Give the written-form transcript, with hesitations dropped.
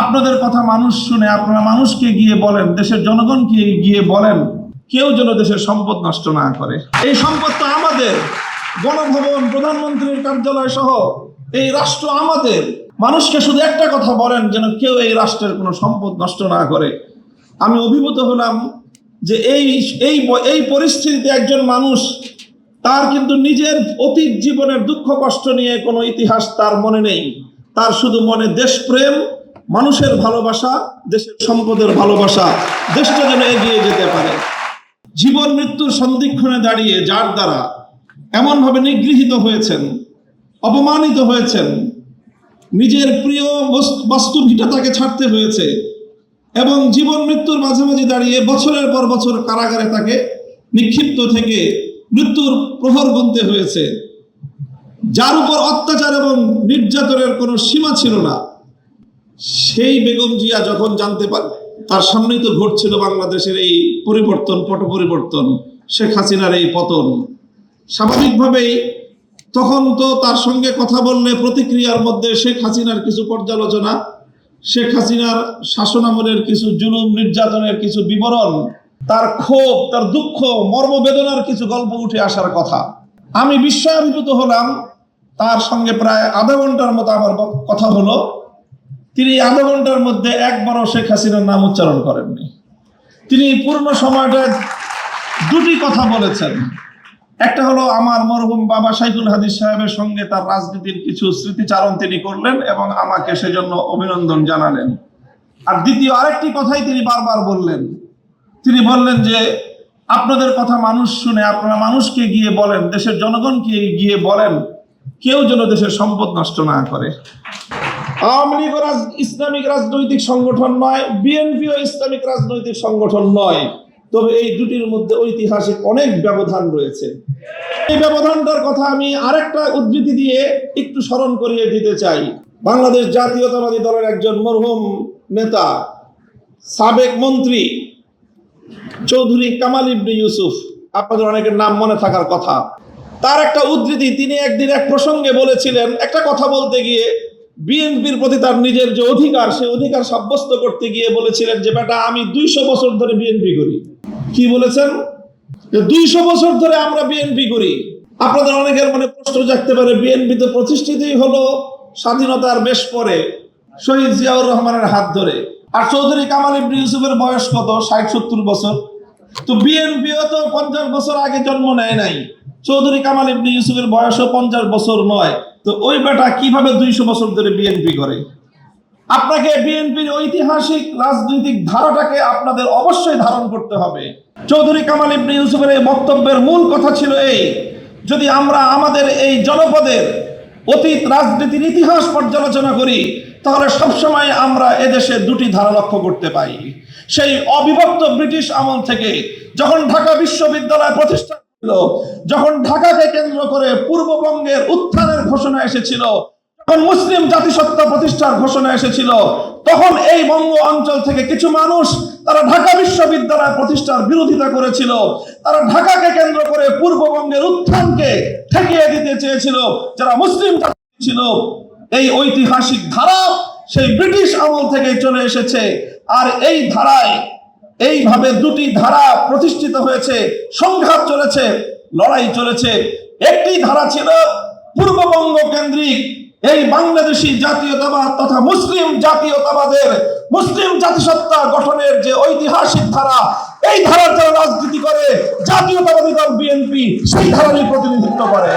আপনাদের কথা মানুষ শুনে আপনারা মানুষকে গিয়ে বলেন, দেশের জনগণকে গিয়ে বলেন, কেউ যেন দেশের সম্পদ নষ্ট না করে। এই সম্পদ তো আমাদের, গণভবন, প্রধানমন্ত্রীর কার্যালয় সহ এই রাষ্ট্র আমাদের। মানুষকে শুধু একটা কথা বলেন, যেন কেউ এই রাষ্ট্রের কোনো সম্পদ নষ্ট না করে। আমি অভিভূত হলাম যে এই পরিস্থিতিতে একজন মানুষ, তার কিন্তু নিজের অতীত জীবনের দুঃখ কষ্ট নিয়ে কোনো ইতিহাস তার মনে নেই। তার শুধু মনে দেশপ্রেম, মানুষের ভালোবাসা, দেশের সম্পদের ভালোবাসা, দেশটা যেন এগিয়ে যেতে পারে। জীবন মৃত্যুর সন্ধিক্ষণে দাঁড়িয়ে যার দ্বারা এমনভাবে নিগৃহীত হয়েছেন, অপমানিত হয়েছেন, নিজের প্রিয় বস্তু ভিটা তাকে ছাড়তে হয়েছে এবং জীবন মৃত্যুর মাঝামাঝি দাঁড়িয়ে বছরের পর বছর কারাগারে তাকে নিক্ষিপ্ত থেকে মৃত্যুর প্রহর গুনতে হয়েছে, যার উপর অত্যাচার এবং নির্যাতনের কোনো সীমা ছিল না। সেই বেগম জিয়া যখন জানতে পারে তার সামনেই তো ঘটছিল বাংলাদেশের এই পরিবর্তন, পট পরিবর্তন, শেখ হাসিনার এই পতন, স্বাভাবিকভাবেই তখন তো তার সঙ্গে কথা বললে প্রতিক্রিয়ার মধ্যে শেখ হাসিনার কিছু পর্যালোচনা, শেখ হাসিনার শাসনামলের কিছু জুলুম নির্যাতনের কিছু বিবরণ, তার ক্ষোভ, তার দুঃখ, মর্মবেদনার কিছু গল্প উঠে আসার কথা। আমি বিস্ময়াভিভূত হলাম। তার সঙ্গে প্রায় আধা ঘন্টার মতো আমার কথা হলো। তিনি আধা ঘন্টার মধ্যে একবারও শেখ হাসিনার নাম উচ্চারণ করেননি। তিনি পূর্ণ সময়টা দুটি কথা বলেছেন। একটা হলো আমার মরহুম বাবা শাইখুল হাদিস সাহেবের সঙ্গে তার রাজনীতির কিছু স্মৃতিচারণ তিনি করলেন এবং আমাকে সেজন্য অভিনন্দন জানালেন। আর দ্বিতীয় আরেকটি কথাই তিনি বারবার বললেন। তিনি বললেন যে আপনাদের কথা মানুষ শুনে আপনারা মানুষকে গিয়ে বলেন, দেশের জনগণকে গিয়ে বলেন, কেউ যেন দেশের সম্পদ নষ্ট না করে। আওয়ামী লীগ ইসলামিক রাজনৈতিক সংগঠন নয়, বিএনপিও ইসলামিক রাজনৈতিক সংগঠন নয়, তবে এই দুটির মধ্যে ঐতিহাসিক অনেক ব্যবধান রয়েছে। এই ব্যবধানটার কথা আমি আরেকটা উদ্ধৃতি দিয়ে একটু স্মরণ করিয়ে দিতে চাই। বাংলাদেশ জাতীয়তাবাদী দলের একজন মরহুম নেতা, সাবেক মন্ত্রী চৌধুরী কামাল ইবনে ইউসুফ, আপনাদের অনেকের নাম মনে থাকার কথা। তার একটা উদ্ধৃতি, তিনি একদিন এক প্রসঙ্গে বলেছিলেন, একটা কথা বলতে গিয়ে বিএনপির প্রতি তার নিজের যে অধিকার, সেই অধিকার সাব্যস্ত করতে গিয়ে বলেছিলেন যে বেটা আমি 200 বছর ধরে বিএনপি করি। কি বলেছেন? যে 200 বছর ধরে আমরা বিএনপি করি। আপনাদের অনেকের মনে প্রশ্ন জাগতে পারে, বিএনপি তো প্রতিষ্ঠিতই হলো স্বাধীনতার বেশ পরে শহীদ জিয়াউর রহমানের হাত ধরে। আর চৌধুরী কামাল ইবনে ইউসুফের বয়স কত? 60-70 বছর। তো বিএনপিও তো 50 বছর আগে জন্ম নেয় নাই। চৌধুরী কামাল ইবনে ইউসুফের বয়সও 50 বছর নয়। তো ওই বেটা কিভাবে 200 বছর ধরে বিএনপি করে? আপনাকে বিএনপির ঐতিহাসিক রাজনৈতিক ধারাটাকে আপনাদের অবশ্যই ধারণ করতে হবে। চৌধুরী কামাল ইবনে ইউসুফের এই বক্তব্যের মূল কথা ছিল এই, যদি আমরা আমাদের এই জনপদের অতীত রাজনীতির ইতিহাস পর্যালোচনা করি, তাহলে সবসময় আমরা এদেশে দুটি ধারা লক্ষ্য করতে পাই। সেই অবিভক্ত ব্রিটিশ আমল থেকে যখন ঢাকা বিশ্ববিদ্যালয় প্রতিষ্ঠা ছিল, যখন ঢাকাকে কেন্দ্র করে পূর্ববঙ্গের উত্থানের ঘোষণা এসেছিল, যখন মুসলিম জাতিসত্তা প্রতিষ্ঠার ঘোষণা এসেছিল, তখন এই বঙ্গ অঞ্চল থেকে কিছু মানুষ তারা ঢাকা বিশ্ববিদ্যালয় প্রতিষ্ঠার বিরোধিতা করেছিল। তারা ঢাকাকে কেন্দ্র করে পূর্ববঙ্গের উত্থানকে ঠেকিয়ে দিতে চেয়েছিল, যারা মুসলিম জাতি ছিল। এই ঐতিহাসিক ধারা সেই ব্রিটিশ আমল থেকে চলে এসেছে। আর এই ধারায় এইভাবে দুটি ধারা প্রতিষ্ঠিত হয়েছে, সংঘাত চলেছে, লড়াই চলেছে। একটি ধারা ছিল পূর্ববঙ্গ কেন্দ্রিক এই বাংলাদেশি জাতীয়তাবাদ তথা মুসলিম জাতীয়তাবাদের, মুসলিম জাতিসত্তা গঠনের যে ঐতিহাসিক ধারা, এই ধারার যারা রাজনীতি করে জাতীয়তাবাদী দল বিএনপি সেই ধারারই প্রতিনিধিত্ব করে।